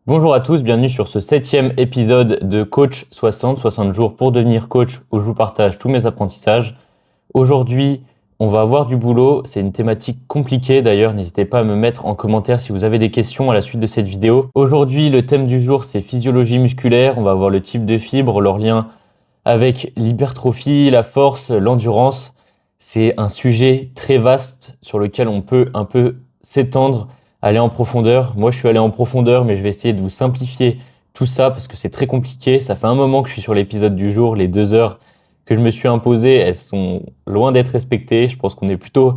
Bonjour à tous, bienvenue sur ce 7e épisode de Coach 60 jours pour devenir coach où je vous partage tous mes apprentissages. Aujourd'hui, on va avoir du boulot, c'est une thématique compliquée d'ailleurs, n'hésitez pas à me mettre en commentaire si vous avez des questions à la suite de cette vidéo. Aujourd'hui, le thème du jour c'est physiologie musculaire, on va voir le type de fibres, leur lien avec l'hypertrophie, la force, l'endurance. C'est un sujet très vaste sur lequel on peut un peu s'étendre, aller en profondeur. Moi, je suis allé en profondeur, mais je vais essayer de vous simplifier tout ça parce que c'est très compliqué. Ça fait un moment que je suis sur l'épisode du jour. Les 2 heures que je me suis imposées, elles sont loin d'être respectées. Je pense qu'on est plutôt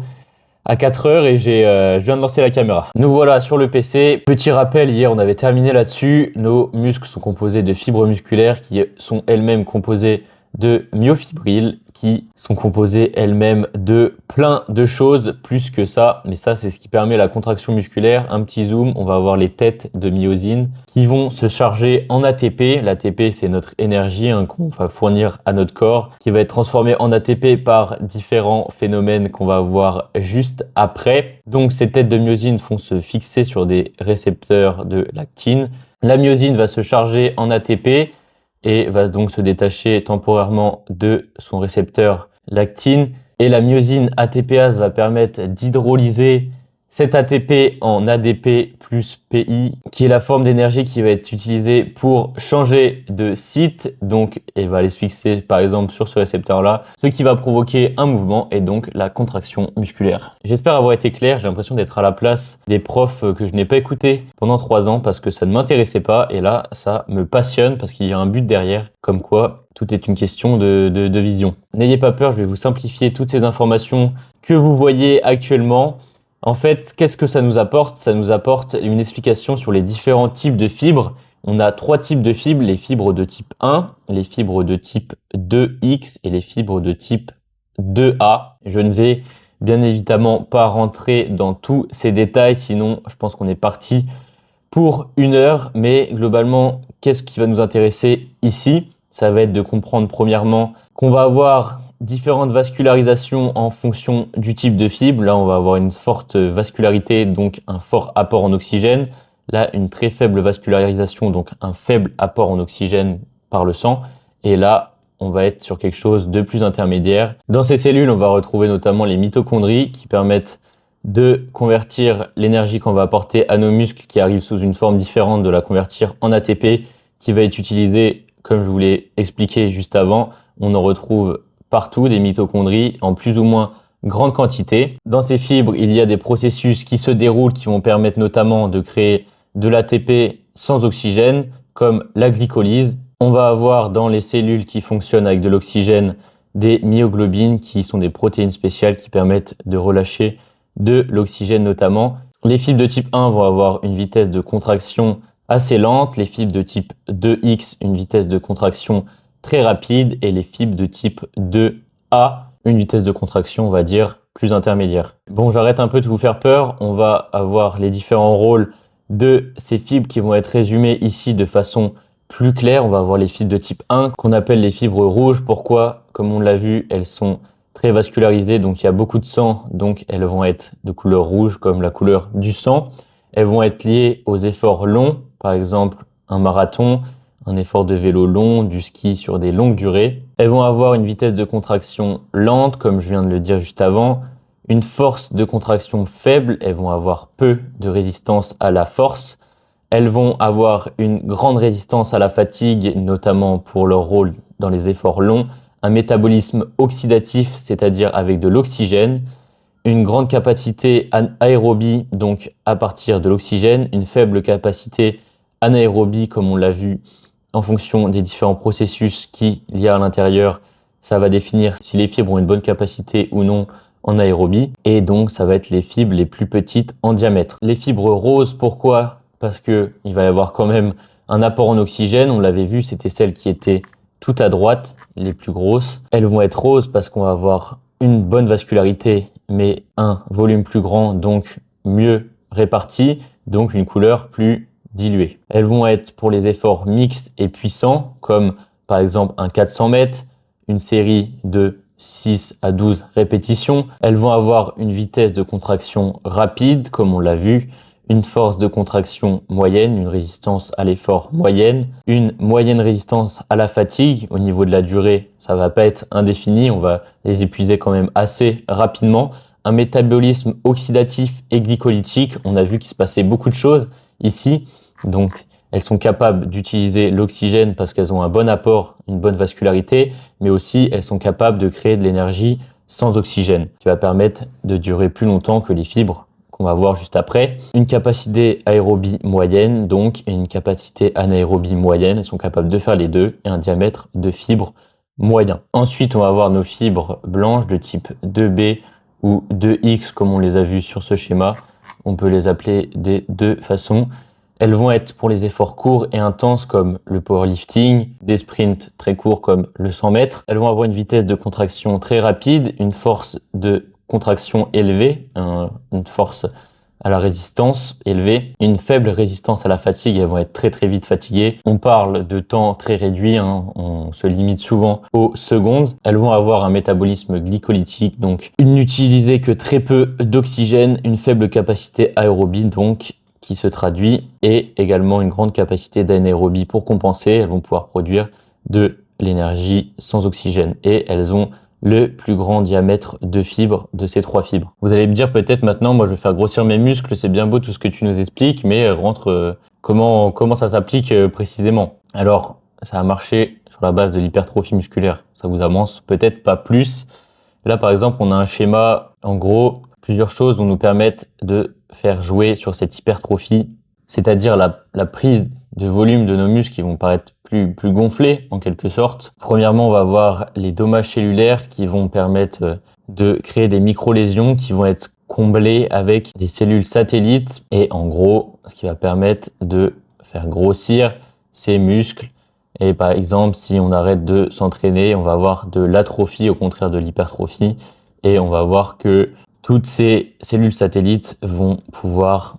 à 4 heures et je viens de lancer la caméra. Nous voilà sur le PC. Petit rappel, hier on avait terminé là-dessus. Nos muscles sont composés de fibres musculaires qui sont elles-mêmes composées de myofibrilles qui sont composées elles-mêmes de plein de choses plus que ça. Mais ça, c'est ce qui permet la contraction musculaire. Un petit zoom, on va avoir les têtes de myosine qui vont se charger en ATP. L'ATP, c'est notre énergie qu'on va fournir à notre corps, qui va être transformée en ATP par différents phénomènes qu'on va voir juste après. Donc, ces têtes de myosine vont se fixer sur des récepteurs de lactine. La myosine va se charger en ATP et va donc se détacher temporairement de son récepteur lactine. Et la myosine ATPase va permettre d'hydrolyser cet ATP en ADP plus PI, qui est la forme d'énergie qui va être utilisée pour changer de site. Donc, elle va aller se fixer par exemple sur ce récepteur-là, ce qui va provoquer un mouvement et donc la contraction musculaire. J'espère avoir été clair. J'ai l'impression d'être à la place des profs que je n'ai pas écoutés pendant 3 ans parce que ça ne m'intéressait pas. Et là, ça me passionne parce qu'il y a un but derrière, comme quoi tout est une question de vision. N'ayez pas peur, je vais vous simplifier toutes ces informations que vous voyez actuellement. En fait, qu'est-ce que ça nous apporte? Ça nous apporte une explication sur les différents types de fibres. On a 3 types de fibres, les fibres de type 1, les fibres de type 2X et les fibres de type 2A. Je ne vais bien évidemment pas rentrer dans tous ces détails, sinon je pense qu'on est parti pour 1 heure. Mais globalement, qu'est-ce qui va nous intéresser ici? Ça va être de comprendre premièrement qu'on va avoir différentes vascularisations en fonction du type de fibre. Là, on va avoir une forte vascularité, donc un fort apport en oxygène. Là, une très faible vascularisation, donc un faible apport en oxygène par le sang. Et là, on va être sur quelque chose de plus intermédiaire. Dans ces cellules, on va retrouver notamment les mitochondries qui permettent de convertir l'énergie qu'on va apporter à nos muscles qui arrivent sous une forme différente, de la convertir en ATP qui va être utilisée, comme je vous l'ai expliqué juste avant. On en retrouve partout des mitochondries en plus ou moins grande quantité. Dans ces fibres, il y a des processus qui se déroulent qui vont permettre notamment de créer de l'ATP sans oxygène, comme la glycolyse. On va avoir dans les cellules qui fonctionnent avec de l'oxygène des myoglobines qui sont des protéines spéciales qui permettent de relâcher de l'oxygène notamment. Les fibres de type 1 vont avoir une vitesse de contraction assez lente, les fibres de type 2X une vitesse de contraction très rapide et les fibres de type 2A une vitesse de contraction, on va dire, plus intermédiaire. Bon, j'arrête un peu de vous faire peur. On va avoir les différents rôles de ces fibres qui vont être résumés ici de façon plus claire. On va avoir les fibres de type 1 qu'on appelle les fibres rouges. Pourquoi? Comme on l'a vu, elles sont très vascularisées, donc il y a beaucoup de sang, donc elles vont être de couleur rouge comme la couleur du sang. Elles vont être liées aux efforts longs, par exemple un marathon, un effort de vélo long, du ski sur des longues durées. Elles vont avoir une vitesse de contraction lente, comme je viens de le dire juste avant, une force de contraction faible, elles vont avoir peu de résistance à la force. Elles vont avoir une grande résistance à la fatigue, notamment pour leur rôle dans les efforts longs, un métabolisme oxydatif, c'est-à-dire avec de l'oxygène, une grande capacité aérobie, donc à partir de l'oxygène, une faible capacité anaérobie, comme on l'a vu en fonction des différents processus qu'il y a à l'intérieur. Ça va définir si les fibres ont une bonne capacité ou non en aérobie. Et donc, ça va être les fibres les plus petites en diamètre. Les fibres roses, pourquoi? Parce qu'il va y avoir quand même un apport en oxygène. On l'avait vu, c'était celles qui étaient tout à droite, les plus grosses. Elles vont être roses parce qu'on va avoir une bonne vascularité, mais un volume plus grand, donc mieux réparti, donc une couleur plus diluées. Elles vont être pour les efforts mixtes et puissants, comme par exemple un 400 mètres, une série de 6 à 12 répétitions. Elles vont avoir une vitesse de contraction rapide, comme on l'a vu, une force de contraction moyenne, une résistance à l'effort moyenne, une moyenne résistance à la fatigue. Au niveau de la durée, ça va pas être indéfini, on va les épuiser quand même assez rapidement. Un métabolisme oxydatif et glycolytique, on a vu qu'il se passait beaucoup de choses ici, donc elles sont capables d'utiliser l'oxygène parce qu'elles ont un bon apport, une bonne vascularité, mais aussi elles sont capables de créer de l'énergie sans oxygène, qui va permettre de durer plus longtemps que les fibres qu'on va voir juste après. Une capacité aérobie moyenne, donc, et une capacité anaérobie moyenne. Elles sont capables de faire les deux, et un diamètre de fibres moyen. Ensuite, on va avoir nos fibres blanches de type 2B ou 2X, comme on les a vus sur ce schéma. On peut les appeler des deux façons. Elles vont être pour les efforts courts et intenses comme le powerlifting, des sprints très courts comme le 100 mètres. Elles vont avoir une vitesse de contraction très rapide, une force de contraction élevée, une force à la résistance élevée, une faible résistance à la fatigue. Elles vont être très très vite fatiguées. On parle de temps très réduit, on se limite souvent aux secondes. Elles vont avoir un métabolisme glycolytique, donc n'utiliser que très peu d'oxygène, une faible capacité aérobie, donc qui se traduit, et également une grande capacité d'anaérobie pour compenser. Elles vont pouvoir produire de l'énergie sans oxygène et elles ont le plus grand diamètre de fibres de ces trois fibres. Vous allez me dire peut-être maintenant, moi je vais faire grossir mes muscles, c'est bien beau tout ce que tu nous expliques, mais comment ça s'applique précisément? Alors, ça a marché sur la base de l'hypertrophie musculaire. Ça vous avance peut-être pas plus. Là, par exemple, on a un schéma, en gros, plusieurs choses vont nous permettre de faire jouer sur cette hypertrophie, c'est-à-dire la prise de volume de nos muscles qui vont paraître plus gonflés en quelque sorte. Premièrement, on va avoir les dommages cellulaires qui vont permettre de créer des micro-lésions qui vont être comblées avec des cellules satellites et en gros, ce qui va permettre de faire grossir ces muscles. Et par exemple, si on arrête de s'entraîner, on va avoir de l'atrophie au contraire de l'hypertrophie et on va voir que toutes ces cellules satellites vont pouvoir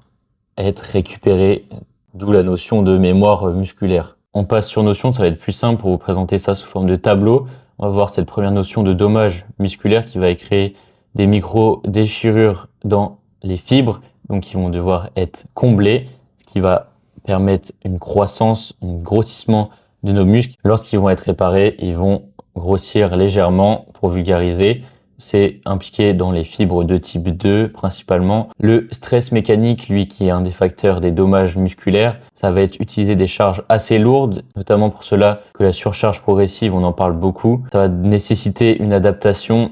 être récupérées, d'où la notion de mémoire musculaire. On passe sur notion, ça va être plus simple pour vous présenter ça sous forme de tableau. On va voir cette première notion de dommage musculaire qui va créer des micro-déchirures dans les fibres, donc qui vont devoir être comblées, ce qui va permettre une croissance, un grossissement de nos muscles. Lorsqu'ils vont être réparés, ils vont grossir légèrement pour vulgariser. C'est impliqué dans les fibres de type 2 principalement. Le stress mécanique, lui, qui est un des facteurs des dommages musculaires, ça va être utiliser des charges assez lourdes, notamment pour cela que la surcharge progressive, on en parle beaucoup. Ça va nécessiter une adaptation,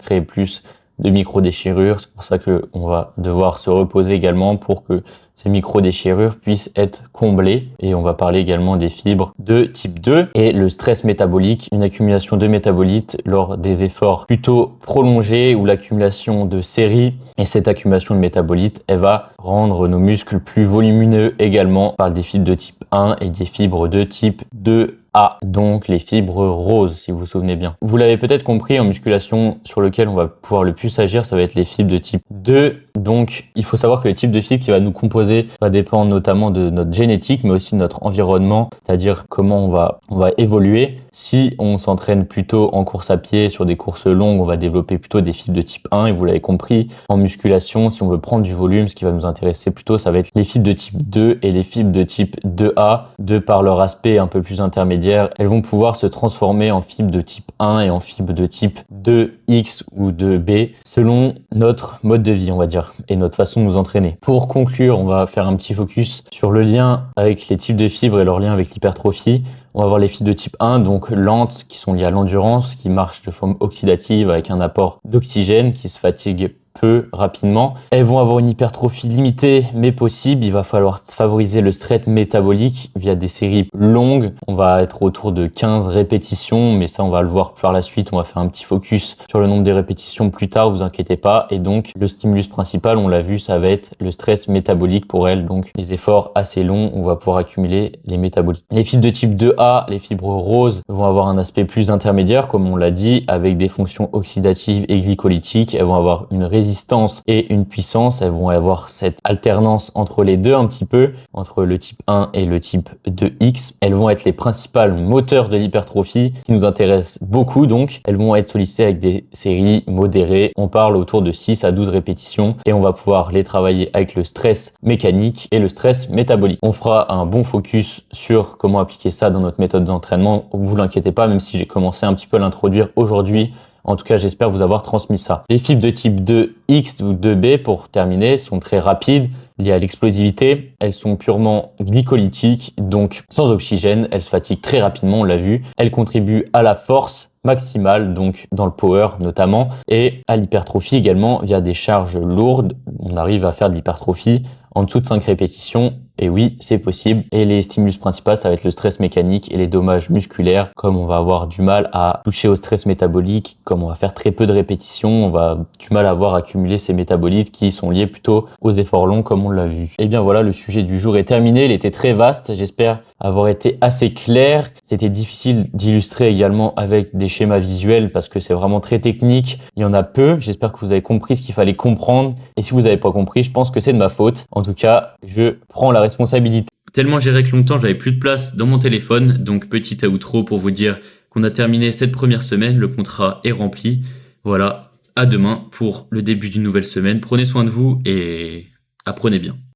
créer plus de micro-déchirures. C'est pour ça qu'on va devoir se reposer également pour que ces micro-déchirures puissent être comblées. Et on va parler également des fibres de type 2 et le stress métabolique, une accumulation de métabolites lors des efforts plutôt prolongés ou l'accumulation de séries. Et cette accumulation de métabolites, elle va rendre nos muscles plus volumineux également. On parle des fibres de type 1 et des fibres de type 2A, donc les fibres roses, si vous vous souvenez bien. Vous l'avez peut-être compris, en musculation, sur lequel on va pouvoir le plus agir, ça va être les fibres de type 2. Donc, il faut savoir que le type de fibre qui va nous composer va dépendre notamment de notre génétique, mais aussi de notre environnement, c'est-à-dire comment on va évoluer. Si on s'entraîne plutôt en course à pied, sur des courses longues, on va développer plutôt des fibres de type 1, et vous l'avez compris, en musculation, si on veut prendre du volume, ce qui va nous intéresser plutôt, ça va être les fibres de type 2 et les fibres de type 2A, de par leur aspect un peu plus intermédiaire, elles vont pouvoir se transformer en fibres de type 1 et en fibres de type 2X ou 2B, selon notre mode de vie, on va dire, et notre façon de nous entraîner. Pour conclure, on va faire un petit focus sur le lien avec les types de fibres et leur lien avec l'hypertrophie. On va voir les fibres de type 1, donc lentes, qui sont liées à l'endurance, qui marchent de forme oxydative avec un apport d'oxygène, qui se fatigue peu rapidement. Elles vont avoir une hypertrophie limitée mais possible. Il va falloir favoriser le stress métabolique via des séries longues. On va être autour de 15 répétitions, mais ça on va le voir par la suite. On va faire un petit focus sur le nombre des répétitions plus tard, vous inquiétez pas. Et donc le stimulus principal, on l'a vu, ça va être le stress métabolique pour elles. Donc les efforts assez longs, on va pouvoir accumuler les métabolites. Les fibres de type 2A, les fibres roses, vont avoir un aspect plus intermédiaire, comme on l'a dit, avec des fonctions oxydatives et glycolytiques. Elles vont avoir une résistance résistance et une puissance. Elles vont avoir cette alternance entre les deux un petit peu, entre le type 1 et le type 2X. Elles vont être les principales moteurs de l'hypertrophie qui nous intéressent beaucoup donc. Elles vont être sollicitées avec des séries modérées. On parle autour de 6 à 12 répétitions et on va pouvoir les travailler avec le stress mécanique et le stress métabolique. On fera un bon focus sur comment appliquer ça dans notre méthode d'entraînement. Vous l'inquiétez pas, même si j'ai commencé un petit peu à l'introduire aujourd'hui. En tout cas, j'espère vous avoir transmis ça. Les fibres de type 2X ou 2B, pour terminer, sont très rapides, liées à l'explosivité. Elles sont purement glycolytiques, donc sans oxygène. Elles se fatiguent très rapidement, on l'a vu. Elles contribuent à la force maximale, donc dans le power notamment, et à l'hypertrophie également via des charges lourdes. On arrive à faire de l'hypertrophie en dessous de 5 répétitions. Et oui, c'est possible. Et les stimulus principaux, ça va être le stress mécanique et les dommages musculaires. Comme on va avoir du mal à toucher au stress métabolique, comme on va faire très peu de répétitions, on va du mal à avoir accumulé ces métabolites qui sont liés plutôt aux efforts longs comme on l'a vu. Et bien voilà, le sujet du jour est terminé. Il était très vaste. J'espère avoir été assez clair. C'était difficile d'illustrer également avec des schémas visuels parce que c'est vraiment très technique. Il y en a peu. J'espère que vous avez compris ce qu'il fallait comprendre. Et si vous n'avez pas compris, je pense que c'est de ma faute. En tout cas, je prends la responsabilité. Tellement j'ai que longtemps, j'avais plus de place dans mon téléphone. Donc petit outro pour vous dire qu'on a terminé cette première semaine. Le contrat est rempli. Voilà. À demain pour le début d'une nouvelle semaine. Prenez soin de vous et apprenez bien.